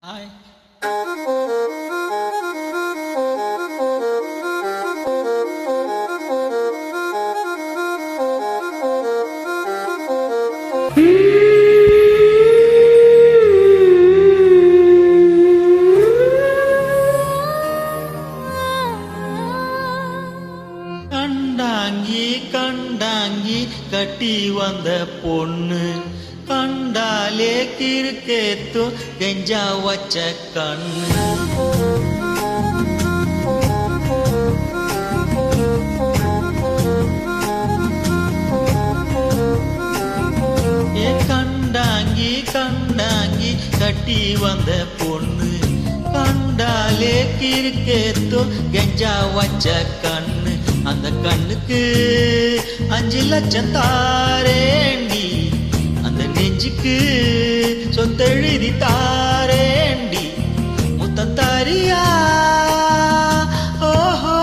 Hi. கண்டாங்கி கண்டாங்கி கட்டி வந்த பொண்ணு கண்டாலே கிறுக்கேத்து கெஞ்சா வச்ச கண்ணு. கண்டாங்கி கண்டாங்கி கட்டி வந்த பொண்ணு கண்டாலே கிறுக்கேத்து கெஞ்சா வச்ச கண்ணு. அந்த கண்ணுக்கு 5 லட்சம் தாரேண்டி, அந்த நெஞ்சுக்கு சொத்தெழுதி தாரேண்டி, முத்தம் தாரியா? ஓஹோ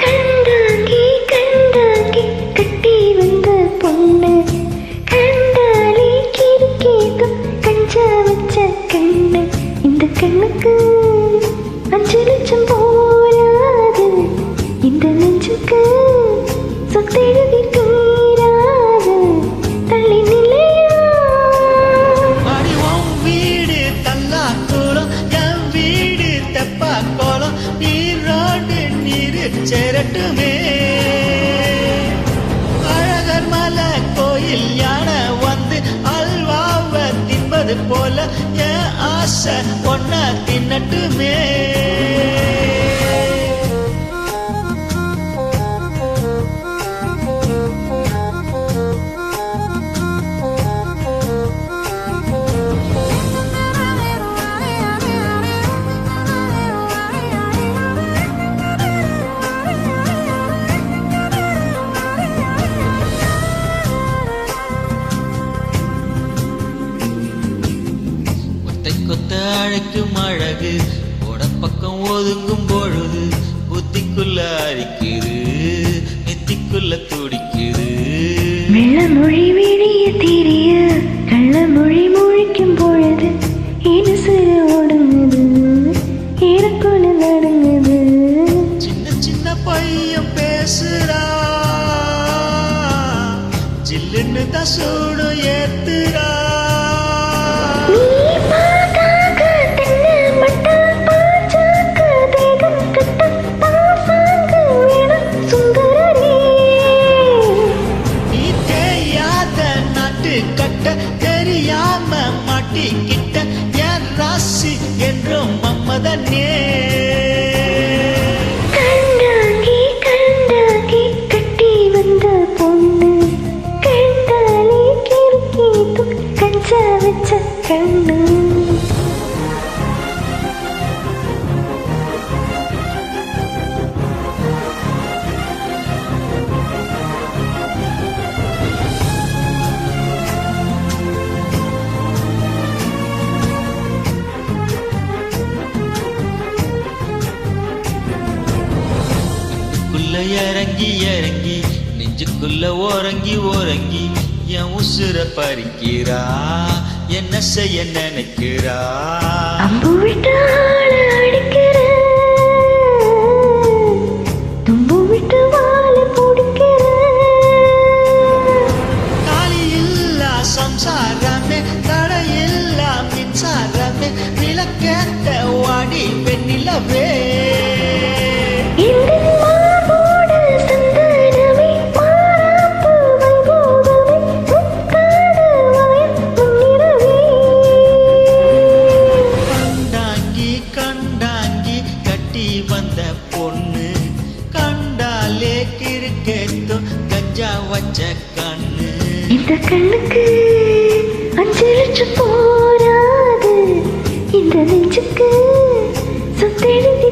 கண்டாங்கி கண்டாங்கி கட்டி வந்த பொண்ணு கண்டாலே கிறுக்கேத்தும் கஞ்சா வச்ச கண்ணு. இந்த கண்ணுக்கு 5 லட்சம் போராது, இந்த நெஞ்சுக்கு சொத்தெழுதி தீராது. தள்ளி நிலையா அடிவோம் வீடு தல்லாக்குளம், என் வீடு தெப்பாக்கோளம், நீரோடு நீரு சேரட்டுமே. அழகர் மலை கோயில் யானை வந்து அல்வாவை தின்பது போல என் ஆசை ஒன்ன தின்னட்டுமே. கொத்த அழைக்கும் அழகு பக்கம் ஒதுங்கும் பொழுது புத்திக்குள்ள அரிக்குது, நெத்திக்குள்ள துடிக்குது. வெள்ளமொழி விழிய தெரிய கள்ளமொழி முழிக்கும் பொழுது இனசுறு ஒடுங்குது, ஏறக்குள்ள நடுங்குது. சின்ன சின்ன பையன் பேசுறா, சில்லுன்னு தான் சூடு ஏத்துறா. தெரியாம மாட்டிக்கிட்ட என் ராசி என்றும் மம்மதனே. கண்டாங்கி கண்டாங்கி கட்டி வந்த பொண்ணு கண்டாலே கிறுக்கேத்தும் கஞ்சா வச்ச கண்ணு. இறங்கி இறங்கி நெஞ்சுக்குள்ள ஓரங்கி ஓரங்கி என் உசுர பறிக்கிறா, என்ன செய்ய நினைக்கிறா? அம்பு விட்டு ஆள அடிக்கிற, தும்பு விட்டு வாழ பிடிக்கிற. காலி இல்லா சம்சாரமே, தடையில்லா மின்சாரமே, விளக்கேத்த வாடி பெண்ணிலவே. கண்டாங்கி கட்டி வந்த பொண்ணு கண்டாலே கிறுக்கேத்தும் கஞ்சா வச்ச கண்ணு. இந்த கண்ணுக்கு 5 லட்சம் போராது, இந்த நெஞ்சுக்கு சொத்தெழுதி